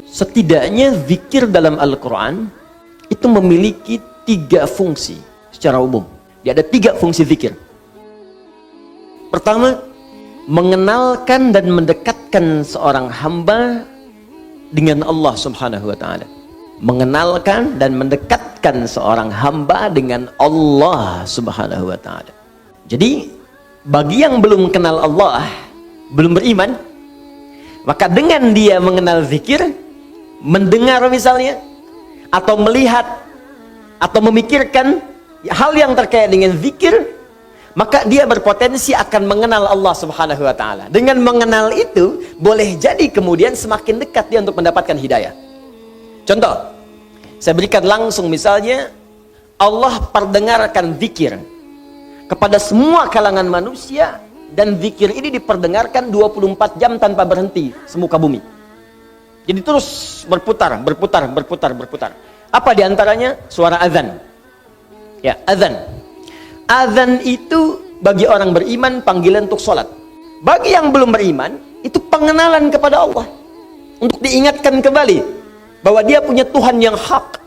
Setidaknya zikir dalam Al-Quran itu memiliki 3 fungsi secara umum. Dia ada 3 fungsi zikir. Pertama, mengenalkan dan mendekatkan seorang hamba dengan Allah Subhanahu wa Ta'ala. Mengenalkan dan mendekatkan seorang hamba dengan Allah Subhanahu wa Ta'ala. Jadi, bagi yang belum kenal Allah, belum beriman, maka dengan dia mengenal zikir, mendengar misalnya, atau melihat, atau memikirkan hal yang terkait dengan zikir, maka dia berpotensi akan mengenal Allah Subhanahu wa Ta'ala. Dengan mengenal itu, boleh jadi kemudian semakin dekat dia untuk mendapatkan hidayah. Contoh, saya berikan langsung misalnya, Allah perdengarkan zikir kepada semua kalangan manusia, dan zikir ini diperdengarkan 24 jam tanpa berhenti semuka bumi. Jadi terus berputar. Apa diantaranya? Suara azan. Ya, azan. Azan itu bagi orang beriman panggilan untuk sholat. Bagi yang belum beriman, itu pengenalan kepada Allah. Untuk diingatkan kembali bahwa dia punya Tuhan yang hak.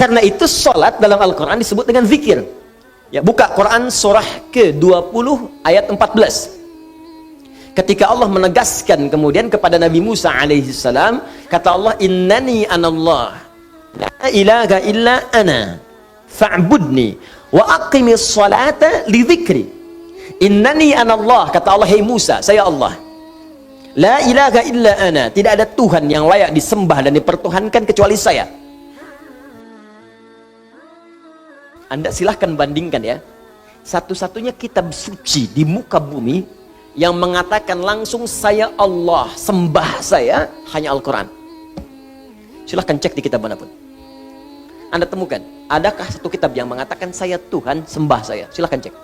Karena itu sholat dalam Al-Quran disebut dengan zikir. Ya, buka Quran surah ke-20 ayat 14. Ketika Allah menegaskan kemudian kepada Nabi Musa alaihissalam, kata Allah, innani anallah, la ilaha illa ana, fa'budni, wa aqimis salata li dzikri. Innani anallah, kata Allah, hei Musa, saya Allah. La ilaha illa ana, tidak ada Tuhan yang layak disembah dan dipertuhankan kecuali saya. Anda silahkan bandingkan ya, satu-satunya kitab suci di muka bumi yang mengatakan langsung saya Allah, sembah saya, hanya Al-Quran. Silahkan cek di kitab manapun. Anda temukan, adakah satu kitab yang mengatakan saya Tuhan, sembah saya? Silahkan cek.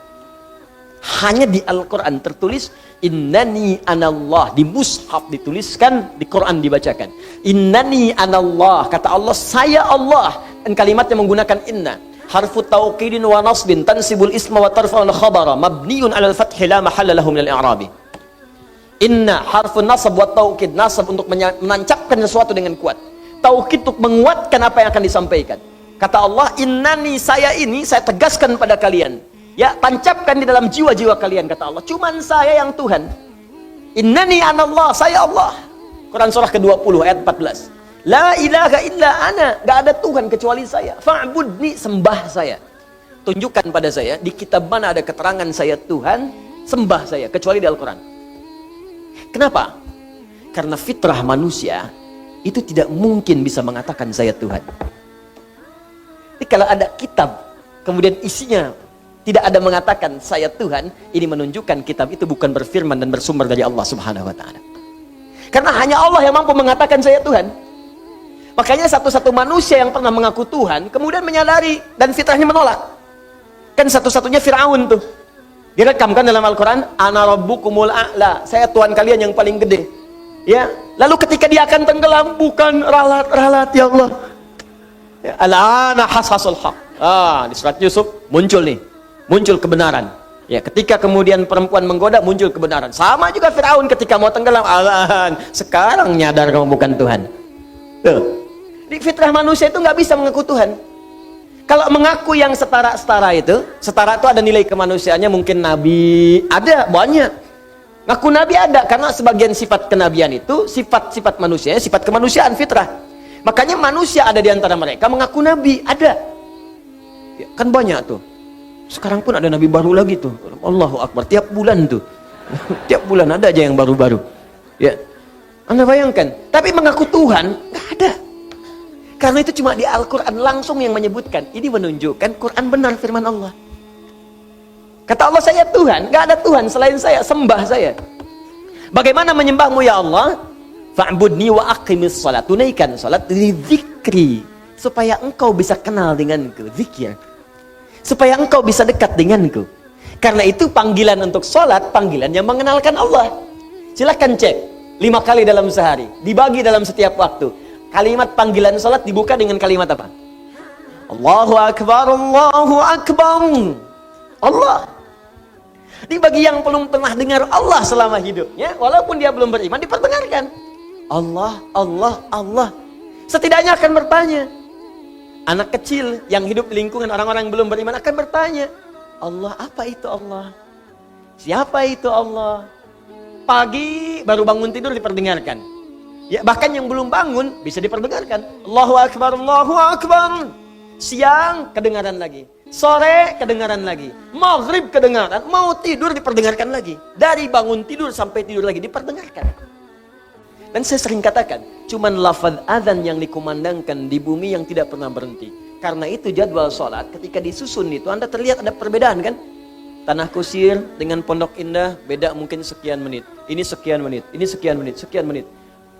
Hanya di Al-Quran tertulis, innani anallah. Di mushaf dituliskan, di Quran dibacakan. Innani anallah, kata Allah, saya Allah. Dan kalimatnya menggunakan inna. Harfu tauqidin wa nasbin tansibul isma wa tarfa'ul khabara mabniun 'alal fathi la mahalla lahu minal i'rabi. Inna harfu nasab wa tauqid, nasab untuk menancapkan sesuatu dengan kuat, tauqid untuk menguatkan apa yang akan disampaikan. Kata Allah, innani, saya ini saya tegaskan pada kalian, ya, tancapkan di dalam jiwa-jiwa kalian, kata Allah, cuman saya yang Tuhan. Innani anallah, saya Allah. Quran surah ke-20 ayat 14. La ilaha illa ana, gak ada Tuhan kecuali saya. Fa'budni, sembah saya. Tunjukkan pada saya di kitab mana ada keterangan saya Tuhan, sembah saya, kecuali di Al-Quran. Kenapa? Karena fitrah manusia itu tidak mungkin bisa mengatakan saya Tuhan. Jadi kalau ada kitab kemudian isinya tidak ada mengatakan saya Tuhan, ini menunjukkan kitab itu bukan berfirman dan bersumber dari Allah Subhanahu wa Ta'ala. Karena hanya Allah yang mampu mengatakan saya Tuhan. Makanya satu-satu manusia yang pernah mengaku Tuhan kemudian menyadari dan fitrahnya menolak. Kan satu-satunya Fir'aun tuh. Direkamkan dalam Al-Quran, ana rabbukumul a'la, saya Tuhan kalian yang paling gede. Ya, lalu ketika dia akan tenggelam, bukan ralat ya Allah. Ya, al-ana hasasul haq. Di surat Yusuf muncul kebenaran. Ya, ketika kemudian perempuan menggoda, muncul kebenaran. Sama juga Fir'aun ketika mau tenggelam, sekarang nyadar kamu bukan Tuhan. Tuh. Di fitrah manusia itu nggak bisa mengaku Tuhan. Kalau mengaku yang setara itu ada nilai kemanusiaannya, mungkin nabi ada banyak. Ngaku nabi ada karena sebagian sifat kenabian itu sifat-sifat manusia, sifat kemanusiaan fitrah. Makanya manusia ada di antara mereka mengaku nabi, ada. Ya, kan banyak tuh. Sekarang pun ada nabi baru lagi tuh. Allahu Akbar, tiap bulan tuh. Tiap bulan ada aja yang baru-baru. Ya. Anda bayangkan, tapi mengaku Tuhan nggak ada. Karena itu cuma di Al-Quran langsung yang menyebutkan. Ini menunjukkan Quran benar firman Allah. Kata Allah, saya Tuhan, nggak ada Tuhan selain saya, sembah saya. Bagaimana menyembahmu ya Allah? Fa'budni wa aqimis salat, tunaikan salat li dzikri, supaya engkau bisa kenal denganku, zikir. Supaya engkau bisa dekat denganku. Karena itu panggilan untuk salat, panggilan yang mengenalkan Allah. Silahkan cek 5 kali dalam sehari, dibagi dalam setiap waktu. Kalimat panggilan salat dibuka dengan kalimat apa? Allahu Akbar, Allahu Akbar. Allah. Tapi bagi yang belum pernah dengar Allah selama hidupnya, walaupun dia belum beriman, diperdengarkan. Allah, Allah, Allah. Setidaknya akan bertanya. Anak kecil yang hidup di lingkungan orang-orang yang belum beriman akan bertanya, Allah, apa itu Allah? Siapa itu Allah? Pagi baru bangun tidur diperdengarkan. Ya, bahkan yang belum bangun bisa diperdengarkan. Allahu Akbar, Allahu Akbar. Siang kedengaran lagi. Sore kedengaran lagi. Maghrib kedengaran. Mau tidur diperdengarkan lagi. Dari bangun tidur sampai tidur lagi diperdengarkan. Dan saya sering katakan, cuman lafaz azan yang dikumandangkan di bumi yang tidak pernah berhenti. Karena itu jadwal sholat ketika disusun itu Anda terlihat ada perbedaan kan? Tanah Kusir dengan Pondok Indah beda mungkin sekian menit. Ini sekian menit, ini sekian menit, sekian menit.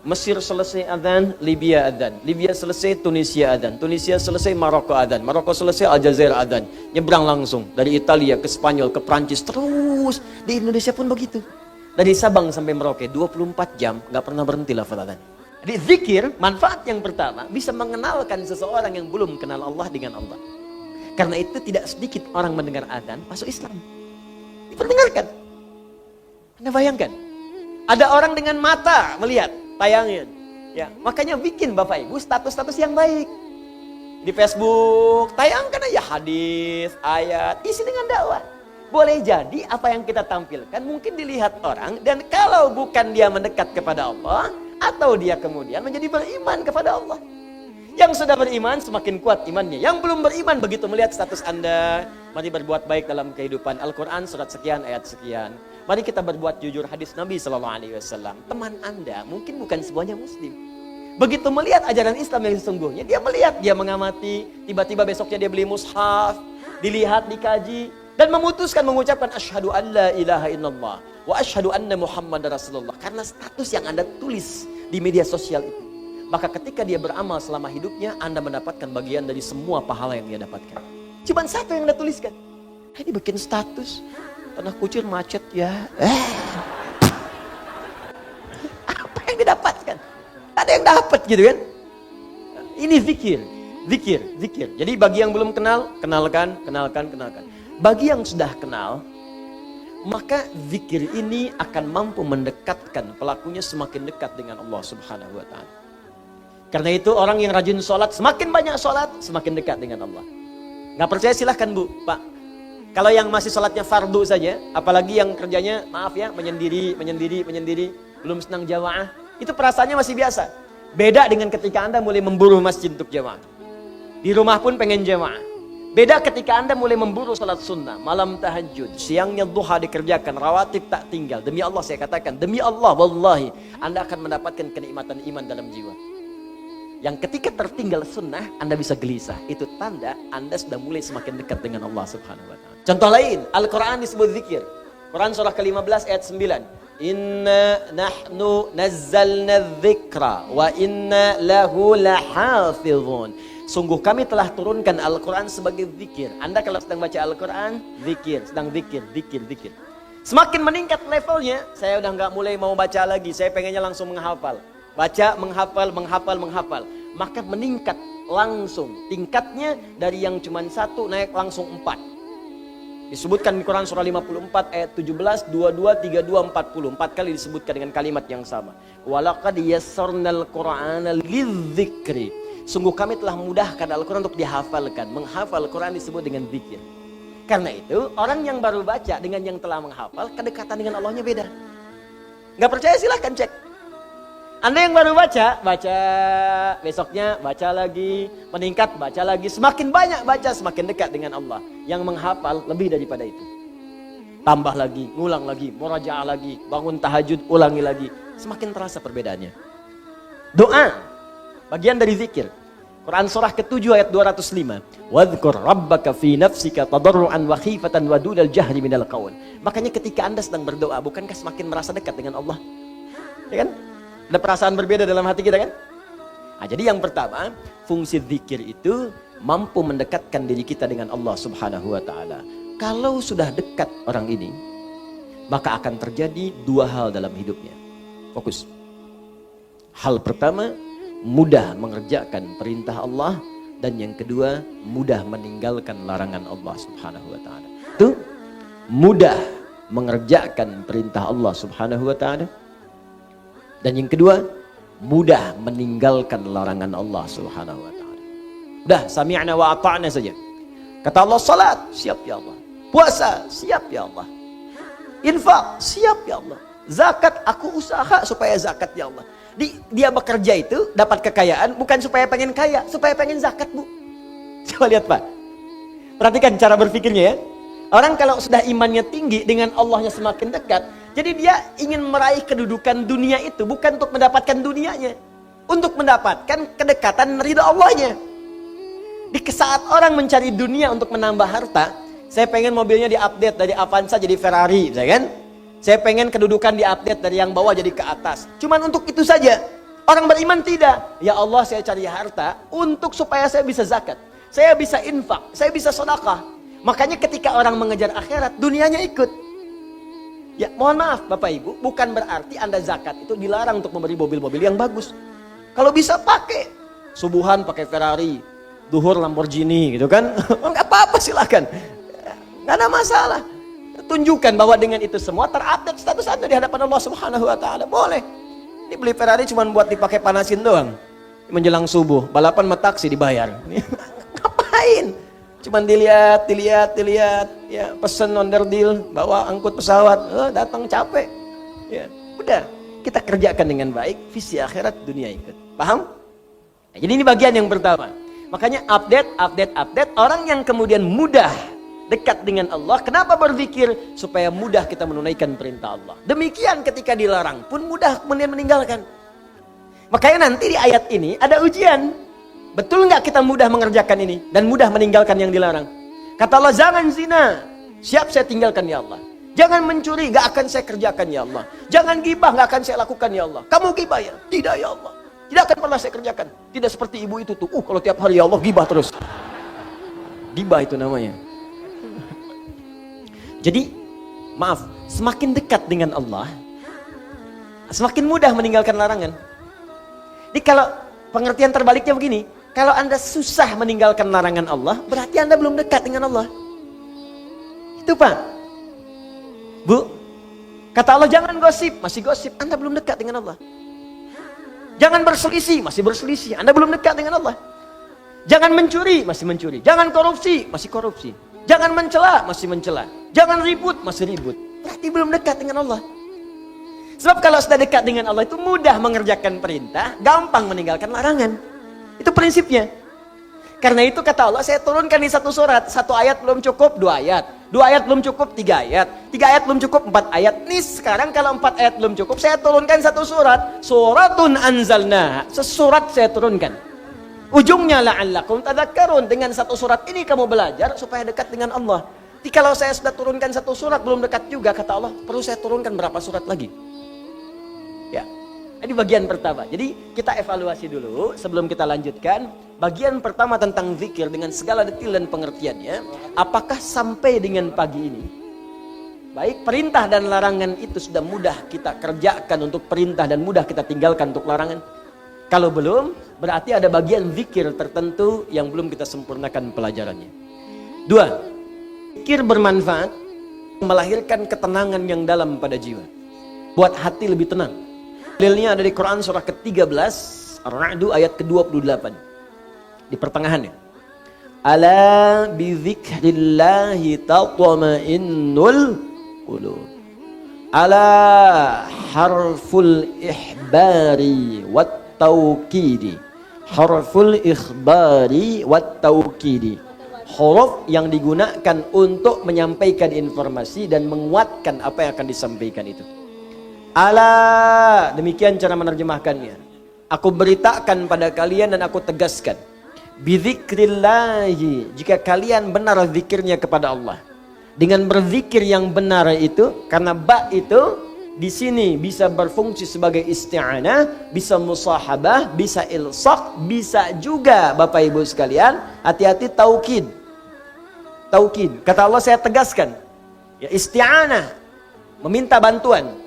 Mesir selesai adzan, Libya adzan. Libya selesai, Tunisia adzan. Tunisia selesai, Maroko adzan. Maroko selesai, Aljazair adzan. Nyebrang langsung dari Italia ke Spanyol ke Prancis terus. Di Indonesia pun begitu. Dari Sabang sampai Merauke 24 jam nggak pernah berhenti lafaz adzan. Jadi zikir, manfaat yang pertama bisa mengenalkan seseorang yang belum kenal Allah dengan Allah. Karena itu tidak sedikit orang mendengar adzan masuk Islam. Diperdengarkan. Anda bayangkan, ada orang dengan mata melihat tayangan. Ya, makanya bikin Bapak Ibu status-status yang baik. Di Facebook tayangkan aja hadis, ayat, isi dengan dakwah. Boleh jadi apa yang kita tampilkan mungkin dilihat orang dan kalau bukan dia mendekat kepada Allah atau dia kemudian menjadi beriman kepada Allah. Yang sudah beriman semakin kuat imannya. Yang belum beriman begitu melihat status Anda, mari berbuat baik dalam kehidupan. Al-Quran surat sekian ayat sekian. Mari kita berbuat jujur hadis Nabi SAW. Teman Anda mungkin bukan semuanya Muslim. Begitu melihat ajaran Islam yang sesungguhnya, dia melihat, dia mengamati, tiba-tiba besoknya dia beli mushaf, dilihat, dikaji. Dan memutuskan mengucapkan asyhadu an la ilaha illallah wa asyhadu anna Muhammad Rasulullah. Karena status yang Anda tulis di media sosial itu. Maka ketika dia beramal selama hidupnya, Anda mendapatkan bagian dari semua pahala yang dia dapatkan. Cuman satu yang Anda tuliskan. Ini bikin status. Tanah Kusir macet ya. Apa yang didapatkan? Ada yang dapat gitu kan. Ini zikir. Zikir, zikir. Jadi bagi yang belum kenal, kenalkan, kenalkan, kenalkan. Bagi yang sudah kenal, maka zikir ini akan mampu mendekatkan pelakunya semakin dekat dengan Allah Subhanahu wa Ta'ala. Karena itu orang yang rajin sholat, semakin banyak sholat, semakin dekat dengan Allah. Nggak percaya silahkan Bu, Pak. Kalau yang masih sholatnya fardu saja, apalagi yang kerjanya, maaf ya, menyendiri, belum senang jamaah, itu perasaannya masih biasa. Beda dengan ketika Anda mulai memburu masjid untuk jamaah. Di rumah pun pengen jamaah. Beda ketika Anda mulai memburu salat sunnah, malam tahajud, siangnya duha dikerjakan, rawatib tak tinggal. Demi Allah saya katakan, demi Allah, wallahi, Anda akan mendapatkan kenikmatan iman dalam jiwa. Yang ketika tertinggal sunnah, Anda bisa gelisah. Itu tanda Anda sudah mulai semakin dekat dengan Allah Subhanahu wa Ta'ala. Contoh lain, Al-Quran disebut zikir. Quran surah ke-15 ayat 9. Inna nahnu nazzalna dzikra wa inna lahu lahafizun. Sungguh kami telah turunkan Al-Quran sebagai zikir. Anda kalau sedang baca Al-Quran, zikir, sedang zikir. Semakin meningkat levelnya, saya udah nggak mulai mau baca lagi, saya pengennya langsung menghafal. Baca, menghafal. Maka meningkat langsung. Tingkatnya dari yang cuma 1 naik langsung 4. Disebutkan di Quran surah 54 ayat 17, 22, 32, 40. 4 kali disebutkan dengan kalimat yang sama. Walaqad yassarnal Qur'ana lidzikri. Sungguh kami telah mudahkan Al-Quran untuk dihafalkan. Menghafal Al-Quran disebut dengan zikir. Karena itu orang yang baru baca dengan yang telah menghafal, kedekatan dengan Allahnya beda. Nggak percaya silahkan cek. Anda yang baru baca, besoknya baca lagi, meningkat, baca lagi. Semakin banyak baca, semakin dekat dengan Allah. Yang menghafal lebih daripada itu. Tambah lagi, ngulang lagi, murajaah lagi, bangun tahajud, ulangi lagi. Semakin terasa perbedaannya. Doa. Bagian dari zikir. Quran surah ke-7 ayat 205. Wadhkur rabbaka fi nafsika tadarruan wa khifatan wa dunal jahri minal qaul. Makanya ketika Anda sedang berdoa, bukankah semakin merasa dekat dengan Allah? Ya kan? Ada perasaan berbeda dalam hati kita kan? Nah, jadi yang pertama, fungsi zikir itu mampu mendekatkan diri kita dengan Allah Subhanahu wa Ta'ala. Kalau sudah dekat orang ini, maka akan terjadi 2 hal dalam hidupnya. Fokus. Hal pertama, mudah mengerjakan perintah Allah, dan yang kedua mudah meninggalkan larangan Allah Subhanahu wa Ta'ala. Itu mudah mengerjakan perintah Allah Subhanahu wa taala. Dan yang kedua, mudah meninggalkan larangan Allah Subhanahu wa taala. Udah sami'na wa ata'na saja. Kata Allah, salat, siap ya Allah. Puasa, siap ya Allah. Infak, siap ya Allah. Zakat, aku usaha supaya zakat ya Allah. Dia bekerja itu dapat kekayaan bukan supaya pengen kaya, supaya pengen zakat, Bu. Coba lihat, Pak. Perhatikan cara berpikirnya ya. Orang kalau sudah imannya tinggi, dengan Allahnya semakin dekat, jadi dia ingin meraih kedudukan dunia itu bukan untuk mendapatkan dunianya, untuk mendapatkan kedekatan ridha Allahnya. Di saat orang mencari dunia untuk menambah harta, saya pengen mobilnya diupdate dari Avanza jadi Ferrari, saya kan? Saya pengen kedudukan diupdate dari yang bawah jadi ke atas. Cuman untuk itu saja. Orang beriman tidak. Ya Allah, saya cari harta untuk supaya saya bisa zakat, saya bisa infak, saya bisa sedekah. Makanya ketika orang mengejar akhirat, dunianya ikut. Ya, mohon maaf Bapak Ibu, bukan berarti Anda zakat itu dilarang untuk memberi mobil-mobil yang bagus. Kalau bisa pakai. Subuhan pakai Ferrari, duhur Lamborghini gitu kan. Enggak apa-apa, silakan. Enggak ada masalah. Tunjukkan bahwa dengan itu semua terupdate status Anda di hadapan Allah Subhanahu wa taala. Boleh. Ini beli Ferrari cuma buat dipakai panasin doang. Menjelang subuh, balapan sama taksi dibayar. Ngapain? Cuman dilihat, ya, pesen onder deal, bawa angkut pesawat, datang capek. Ya, udah, kita kerjakan dengan baik, visi akhirat, dunia ikut. Paham? Nah, jadi ini bagian yang pertama. Makanya update, orang yang kemudian mudah dekat dengan Allah, kenapa berpikir? Supaya mudah kita menunaikan perintah Allah. Demikian ketika dilarang pun mudah kemudian meninggalkan. Makanya nanti di ayat ini ada ujian. Betul nggak kita mudah mengerjakan ini dan mudah meninggalkan yang dilarang? Kata Allah, jangan zina, siap saya tinggalkan ya Allah. Jangan mencuri, nggak akan saya kerjakan ya Allah. Jangan gibah, nggak akan saya lakukan ya Allah. Kamu gibah ya? Tidak ya Allah. Tidak akan pernah saya kerjakan. Tidak seperti ibu itu tuh. Kalau tiap hari ya Allah gibah terus. Gibah itu namanya. Jadi maaf, semakin dekat dengan Allah, semakin mudah meninggalkan larangan. Jadi kalau pengertian terbaliknya begini, kalau Anda susah meninggalkan larangan Allah, berarti Anda belum dekat dengan Allah. Itu Pak. Bu, kata Allah jangan gosip, masih gosip, Anda belum dekat dengan Allah. Jangan berselisih, masih berselisih, Anda belum dekat dengan Allah. Jangan mencuri, masih mencuri. Jangan korupsi, masih korupsi. Jangan mencela, masih mencela. Jangan ribut, masih ribut. Berarti belum dekat dengan Allah. Sebab kalau sudah dekat dengan Allah itu mudah mengerjakan perintah, gampang meninggalkan larangan. Itu prinsipnya. Karena itu kata Allah, saya turunkan di satu surat. Satu ayat belum cukup, 2 ayat. 2 ayat belum cukup, 3 ayat. 3 ayat belum cukup, 4 ayat. Nih sekarang kalau 4 ayat belum cukup, saya turunkan satu surat. Suratun anzalna. Sesurat saya turunkan. Ujungnya la'allakum tadhakkarun. Dengan satu surat ini kamu belajar supaya dekat dengan Allah. Jadi kalau saya sudah turunkan satu surat belum dekat juga, kata Allah, perlu saya turunkan berapa surat lagi? Ya. Ini bagian pertama. Jadi kita evaluasi dulu sebelum kita lanjutkan. Bagian pertama tentang zikir dengan segala detail dan pengertiannya. Apakah sampai dengan pagi ini? Baik, perintah dan larangan itu sudah mudah kita kerjakan untuk perintah dan mudah kita tinggalkan untuk larangan. Kalau belum, berarti ada bagian zikir tertentu yang belum kita sempurnakan pelajarannya. 2. Zikir bermanfaat, melahirkan ketenangan yang dalam pada jiwa. Buat hati lebih tenang. Dalilnya ada di Quran surah ke-13, Ar-Ra'd ayat ke-28. Di pertengahannya. Ala bi dzikrillahi tatma'innul qulub. Ala harful ihbari wat tauqidi. Harful ikhbari wat tauqidi. Huruf yang digunakan untuk menyampaikan informasi dan menguatkan apa yang akan disampaikan itu. Ala, demikian cara menerjemahkannya. Aku beritakan pada kalian dan aku tegaskan. Bidzikrillahi, jika kalian benar zikirnya kepada Allah. Dengan berzikir yang benar itu, karena ba itu di sini bisa berfungsi sebagai isti'anah, bisa musahabah, bisa ilsaq, bisa juga Bapak Ibu sekalian, hati-hati taukid. Taukid. Kata Allah saya tegaskan. Ya isti'anah, meminta bantuan.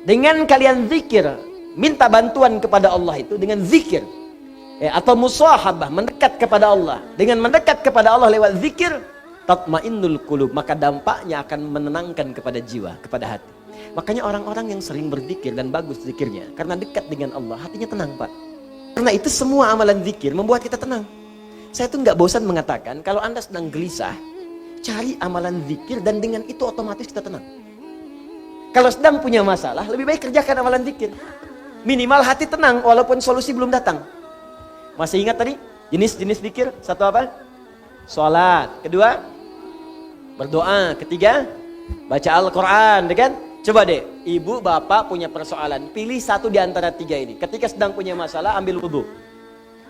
Dengan kalian zikir, minta bantuan kepada Allah itu dengan zikir. Atau musahabah, mendekat kepada Allah. Dengan mendekat kepada Allah lewat zikir, tatmainnul qulub, maka dampaknya akan menenangkan kepada jiwa, kepada hati. Makanya orang-orang yang sering berzikir dan bagus zikirnya karena dekat dengan Allah, hatinya tenang, Pak. Karena itu semua amalan zikir membuat kita tenang. Saya tuh nggak bosan mengatakan, kalau Anda sedang gelisah, cari amalan zikir dan dengan itu otomatis kita tenang. Kalau sedang punya masalah, lebih baik kerjakan amalan zikir. Minimal hati tenang walaupun solusi belum datang. Masih ingat tadi jenis-jenis zikir? Satu apa? Sholat. Kedua, berdoa. Ketiga, baca Al-Quran, kan? Coba deh, ibu bapak punya persoalan, pilih satu di antara tiga ini. Ketika sedang punya masalah, ambil wudhu,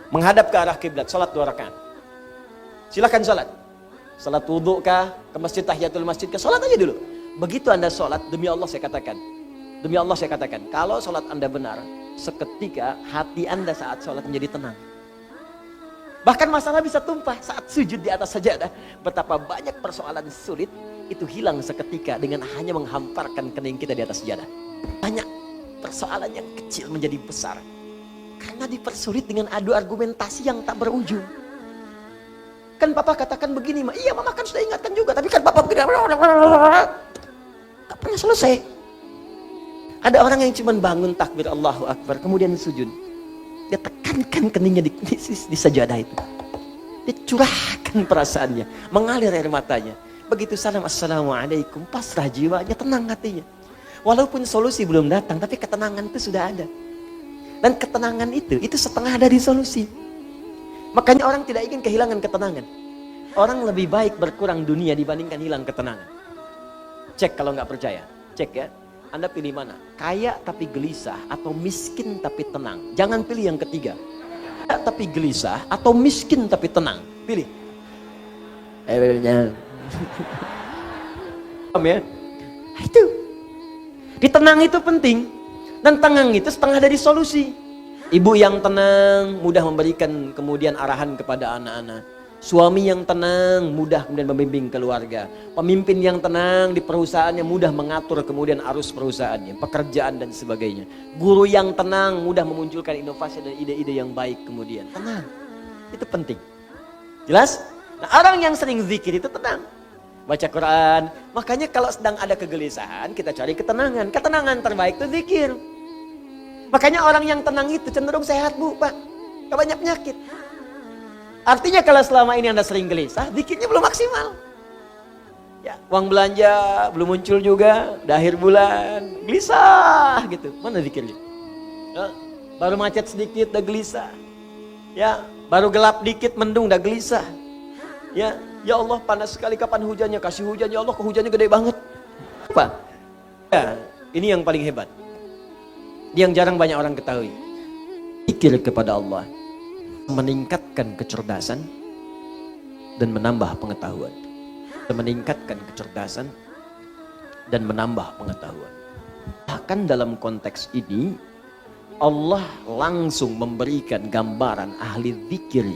menghadap ke arah kiblat, sholat 2 rakaat. Silakan sholat. Sholat wudhu kah, ke masjid tahiyatul masjid kah, sholat aja dulu. Begitu Anda sholat, demi Allah saya katakan, kalau sholat Anda benar, seketika hati Anda saat sholat menjadi tenang. Bahkan masalah bisa tumpah saat sujud di atas sajadah. Betapa banyak persoalan sulit itu hilang seketika dengan hanya menghamparkan kening kita di atas sajadah. Banyak persoalan yang kecil menjadi besar karena dipersulit dengan adu argumentasi yang tak berujung. Kan papa katakan begini, iya mama kan sudah ingatkan juga, tapi kan papa begini, tak pernah selesai. Ada orang yang cuma bangun takbir Allahu Akbar, kemudian sujud. Dia tekankan keningnya di sajadah itu. Dia curahkan perasaannya, mengalir air matanya. Begitu salam assalamualaikum, pasrah jiwanya, tenang hatinya. Walaupun solusi belum datang, tapi ketenangan itu sudah ada. Dan ketenangan itu setengah dari solusi. Makanya orang tidak ingin kehilangan ketenangan. Orang lebih baik berkurang dunia dibandingkan hilang ketenangan. Cek kalau nggak percaya, cek ya. Anda pilih mana? Kaya tapi gelisah atau miskin tapi tenang? Jangan pilih yang ketiga. Kaya tapi gelisah atau miskin tapi tenang? Pilih. Paham ya? Itu. Tenang itu penting. Dan tenang itu setengah dari solusi. Ibu yang tenang mudah memberikan kemudian arahan kepada anak-anak. Suami yang tenang mudah kemudian membimbing keluarga. Pemimpin yang tenang di perusahaannya mudah mengatur kemudian arus perusahaannya, pekerjaan dan sebagainya. Guru yang tenang mudah memunculkan inovasi dan ide-ide yang baik kemudian. Tenang, itu penting. Jelas? Nah, orang yang sering zikir itu tenang. Baca Quran. Makanya kalau sedang ada kegelisahan, kita cari ketenangan. Ketenangan terbaik itu zikir. Makanya orang yang tenang itu cenderung sehat, Bu, Pak. Gak banyak penyakit. Artinya kalau selama ini Anda sering gelisah, zikirnya belum maksimal. Ya, uang belanja belum muncul juga, udah akhir bulan, gelisah gitu. Mana zikirnya? Ya, baru macet sedikit udah gelisah. Ya, baru gelap dikit mendung udah gelisah. Ya Allah panas sekali, kapan hujannya? Kasih hujan ya Allah, hujannya gede banget. Apa? Ya, ini yang paling hebat. Yang jarang banyak orang ketahui. Zikir kepada Allah meningkatkan kecerdasan dan menambah pengetahuan. Meningkatkan kecerdasan dan menambah pengetahuan. Bahkan dalam konteks ini Allah langsung memberikan gambaran ahli zikir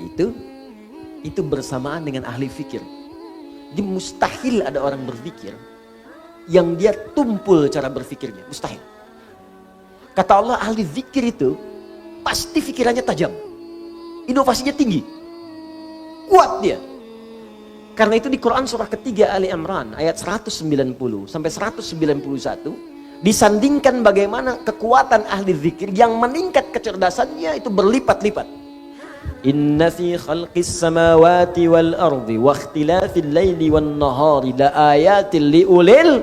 itu bersamaan dengan ahli fikir. Jadi mustahil ada orang berzikir yang dia tumpul cara berfikirnya, mustahil. Kata Allah, ahli zikir itu pasti pikirannya tajam. Inovasinya tinggi, kuat dia. Karena itu di Quran surah ketiga Ali Imran ayat 190 sampai 191 disandingkan bagaimana kekuatan ahli zikir yang meningkat kecerdasannya itu berlipat-lipat. Inna fi khalqis samawati wal ardi wa ikhtilafil laili wan nahari la ayatil liulil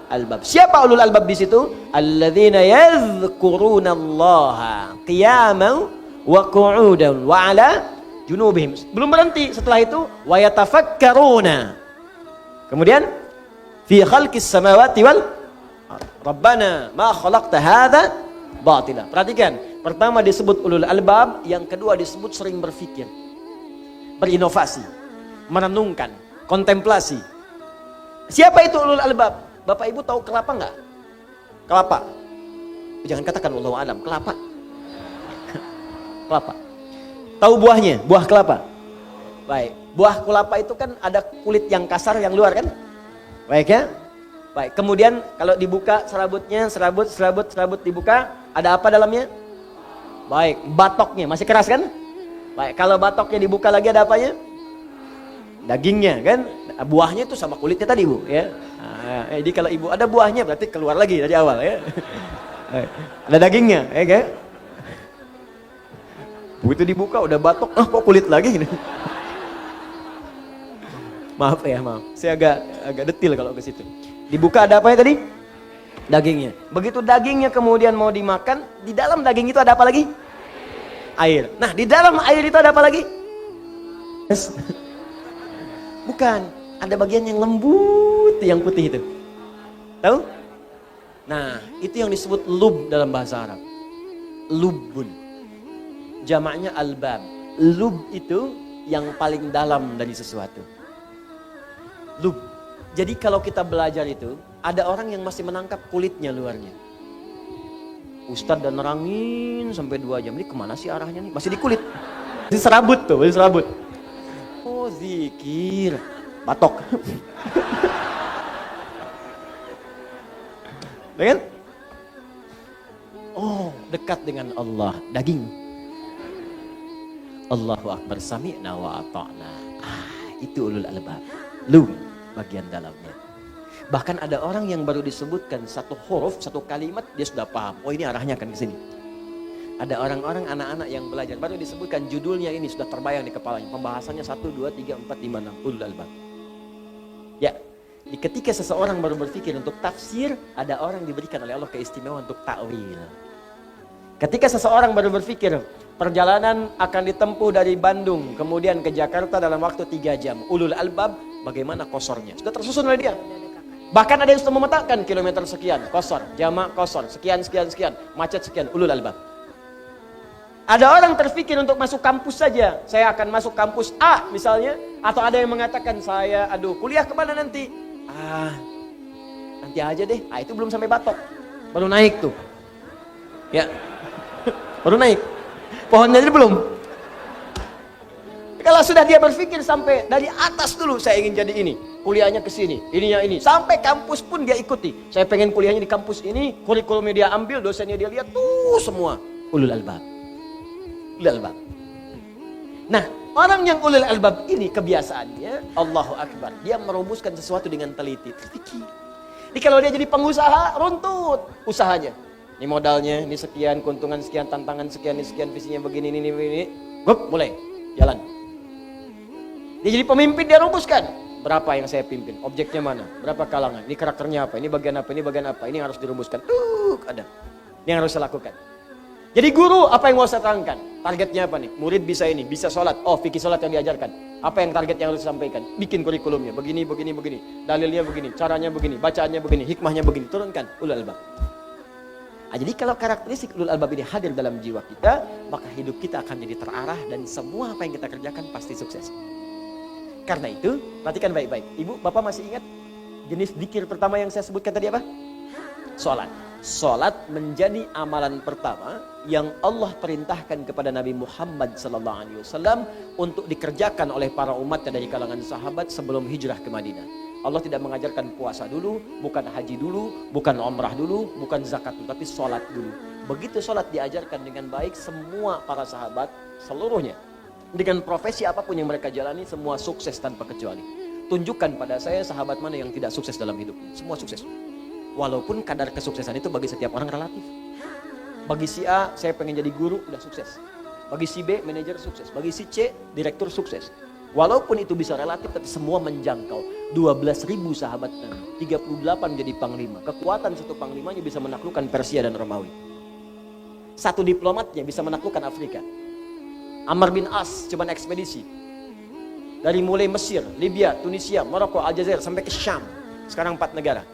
albab. Siapa ulul albab di situ? Alladzina yadhkurunallaha qiyaman wa qu'udan wa ala junubihim. Belum berhenti, setelah itu wa yatafakkaruna. Kemudian fi khalqis samawati wal rabbana ma khalaqta hadza batila. Perhatikan, pertama disebut ulul albab, yang kedua disebut sering berpikir, berinovasi, merenungkan, kontemplasi. Siapa itu ulul albab? Bapak Ibu tahu kelapa enggak? Kelapa. Jangan katakan wallahu alam, kelapa. Kelapa. Tahu buahnya? Buah kelapa. Baik. Buah kelapa itu kan ada kulit yang kasar yang luar kan? Baik ya? Baik. Kemudian kalau dibuka serabutnya, serabut dibuka, ada apa dalamnya? Baik. Batoknya masih keras kan? Baik. Kalau batoknya dibuka lagi ada apanya? dagingnya kan, buahnya itu sama kulitnya tadi Bu ya. Jadi kalau ibu ada buahnya berarti keluar lagi dari awal ya. Ada dagingnya ya kan. Begitu dibuka udah batok, kok kulit lagi. Maaf ya, maaf. Saya agak detil kalau ke situ. Dibuka ada apa ya tadi? Dagingnya. Begitu dagingnya kemudian mau dimakan, di dalam daging itu ada apa lagi? Air. Nah, di dalam air itu ada apa lagi? Bukan, ada bagian yang lembut, yang putih itu. Tahu? Nah, itu yang disebut lub dalam bahasa Arab. Lubun. Jamaknya albab. Lub itu yang paling dalam dari sesuatu. Lub. Jadi kalau kita belajar itu, ada orang yang masih menangkap kulitnya luarnya. Ustadz dan nerangin sampai 2 jam. Ini kemana sih arahnya nih? Masih di kulit. Masih serabut tuh, masih serabut. Oh zikir. Batok. Kan? Oh dekat dengan Allah. Daging. Allahu Akbar, sami'na wa ata'na. Itu ulul albab. Lub. Bagian dalamnya. Bahkan ada orang yang baru disebutkan satu huruf, satu kalimat, dia sudah paham. Oh ini arahnya akan ke sini. Ada orang-orang anak-anak yang belajar, baru disebutkan judulnya ini sudah terbayang di kepalanya. Pembahasannya 1, 2, 3, 4, 5, 6. Ulul albab. Ya, ketika seseorang baru berpikir untuk tafsir, ada orang diberikan oleh Allah keistimewaan untuk ta'wil. Ketika seseorang baru berpikir, perjalanan akan ditempuh dari Bandung, kemudian ke Jakarta dalam waktu 3 jam. Ulul albab, bagaimana kosornya? Sudah tersusun oleh dia. Bahkan ada yang sudah memetakan kilometer sekian, kosor, jamak kosor, sekian, macet sekian, ulul albab. Ada orang terpikir untuk masuk kampus saja, saya akan masuk kampus A misalnya, atau ada yang mengatakan saya, kuliah kemana nanti? Nanti aja deh, itu belum sampai batok, baru naik tuh. Ya, baru naik, pohonnya jadi belum. Kalau sudah dia berpikir sampai dari atas dulu, saya ingin jadi ini, kuliahnya ke sini, ininya ini, sampai kampus pun dia ikuti. Saya pengen kuliahnya di kampus ini, kurikulumnya dia ambil, dosennya dia lihat, tuh semua ulul albab. Ulul albab. Nah, orang yang ulul albab ini kebiasaannya, Allahu Akbar, dia merumuskan sesuatu dengan teliti, terpikir. Jadi kalau dia jadi pengusaha, runtut usahanya. Ini modalnya, ini sekian, keuntungan sekian, tantangan sekian, ini sekian, visinya begini, ini, mulai, jalan. Dia jadi pemimpin, dia rumuskan. Berapa yang saya pimpin? Objeknya mana? Berapa kalangan? Ini karakternya apa? Ini bagian apa? Ini bagian apa? Ini yang harus dirumuskan. Ada. Ini yang harus saya lakukan. Jadi guru, apa yang mau saya terangkan? Targetnya apa nih? Murid bisa ini, bisa sholat. Oh, fikih sholat yang diajarkan. Apa yang target yang harus disampaikan? Bikin kurikulumnya. Begini. Dalilnya begini. Caranya begini. Bacaannya begini. Hikmahnya begini. Turunkan. Ulul albab. Jadi kalau karakteristik ulul albab ini hadir dalam jiwa kita, maka hidup kita akan jadi terarah dan semua apa yang kita kerjakan pasti sukses. Karena itu, perhatikan baik-baik. Ibu, Bapak masih ingat jenis zikir pertama yang saya sebutkan tadi apa? Sholat. Sholat menjadi amalan pertama yang Allah perintahkan kepada Nabi Muhammad SAW untuk dikerjakan oleh para umatnya dari kalangan sahabat sebelum hijrah ke Madinah. Allah tidak mengajarkan puasa dulu, bukan haji dulu, bukan umrah dulu, bukan zakat dulu, tapi sholat dulu. Begitu sholat diajarkan dengan baik, semua para sahabat seluruhnya, dengan profesi apapun yang mereka jalani, semua sukses tanpa kecuali. Tunjukkan pada saya sahabat mana yang tidak sukses dalam hidup. Semua sukses. Walaupun kadar kesuksesan itu bagi setiap orang relatif. Bagi si A, saya pengen jadi guru, udah sukses. Bagi si B, manajer sukses. Bagi si C, direktur sukses. Walaupun itu bisa relatif, tapi semua menjangkau. 12.000 sahabat Nabi, 38 jadi panglima. Kekuatan satu panglimanya bisa menaklukkan Persia dan Romawi. Satu diplomatnya bisa menaklukkan Afrika. Amr bin As, cuman ekspedisi. Dari mulai Mesir, Libya, Tunisia, Maroko, Aljazair, sampai ke Syam. Sekarang 4 negara.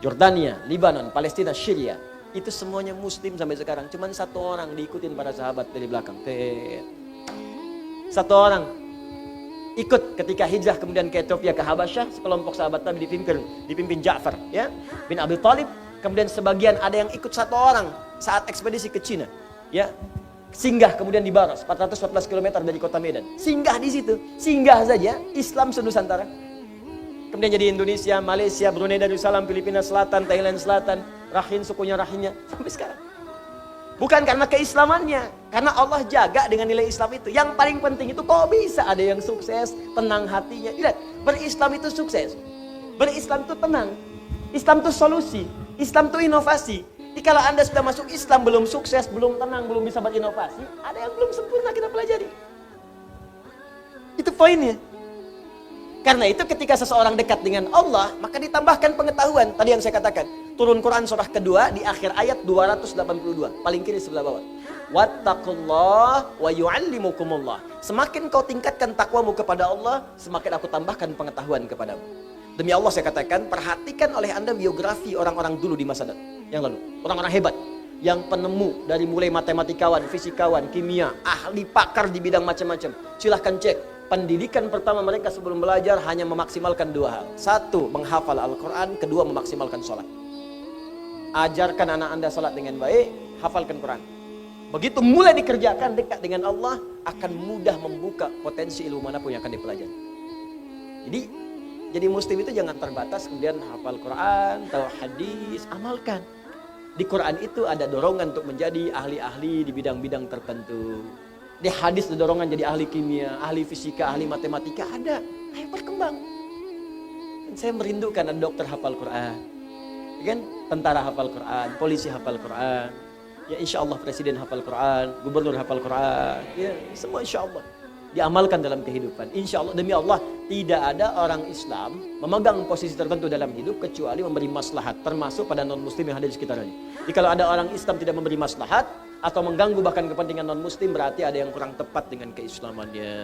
Jordania, Libanon, Palestina, Syria. Itu semuanya muslim sampai sekarang. Cuman satu orang diikutin para sahabat dari belakang. Satu orang ikut ketika hijrah kemudian ke Ethiopia, ke Habasyah. Sekelompok sahabat Nabi dipimpin Ja'far ya, bin Abi Thalib. Kemudian sebagian ada yang ikut satu orang saat ekspedisi ke Cina. Ya, singgah kemudian di Baros, 414 km dari kota Medan. Singgah di situ, singgah saja Islam senusantara. Kemudian jadi Indonesia, Malaysia, Brunei Darussalam, Filipina Selatan, Thailand Selatan, Rakhine sukunya Rakhine sampai sekarang. Bukan karena keislamannya, karena Allah jaga dengan nilai Islam itu. Yang paling penting itu kok bisa ada yang sukses, tenang hatinya. Lihat, berislam itu sukses. Berislam itu tenang. Islam itu solusi. Islam itu inovasi. Jadi kalau Anda sudah masuk Islam belum sukses, belum tenang, belum bisa berinovasi, ada yang belum sempurna kita pelajari. Itu poinnya. Karena itu ketika seseorang dekat dengan Allah, maka ditambahkan pengetahuan. Tadi yang saya katakan, turun Quran surah kedua di akhir ayat 282, paling kiri sebelah bawah. Wattaqullah wa yu'allimukumullah. Semakin kau tingkatkan takwamu kepada Allah, semakin aku tambahkan pengetahuan kepadamu. Demi Allah saya katakan, perhatikan oleh Anda biografi orang-orang dulu di masa yang lalu. Orang-orang hebat, yang penemu dari mulai matematikawan, fisikawan, kimia, ahli pakar di bidang macam-macam. Silahkan cek. Pendidikan pertama mereka sebelum belajar hanya memaksimalkan dua hal. Satu, menghafal Al-Quran. Kedua, memaksimalkan sholat. Ajarkan anak Anda sholat dengan baik, hafalkan Quran. Begitu mulai dikerjakan dekat dengan Allah, akan mudah membuka potensi ilmu manapun yang akan dipelajari. Jadi muslim itu jangan terbatas kemudian hafal Quran, tahu hadis, amalkan. Di Quran itu ada dorongan untuk menjadi ahli-ahli di bidang-bidang tertentu. Di hadis ada dorongan jadi ahli kimia, ahli fisika, ahli matematika, ada. Ayo berkembang. Dan saya merindukan ada dokter hafal Quran, ya kan? Tentara hafal Quran, polisi hafal Quran, ya insya Allah presiden hafal Quran, gubernur hafal Quran, ya semua insya Allah diamalkan dalam kehidupan. Insya Allah, demi Allah, tidak ada orang Islam memegang posisi tertentu dalam hidup kecuali memberi maslahat, termasuk pada non-muslim yang ada di sekitarnya. Jadi kalau ada orang Islam tidak memberi maslahat atau mengganggu bahkan kepentingan non-muslim, berarti ada yang kurang tepat dengan keislamannya.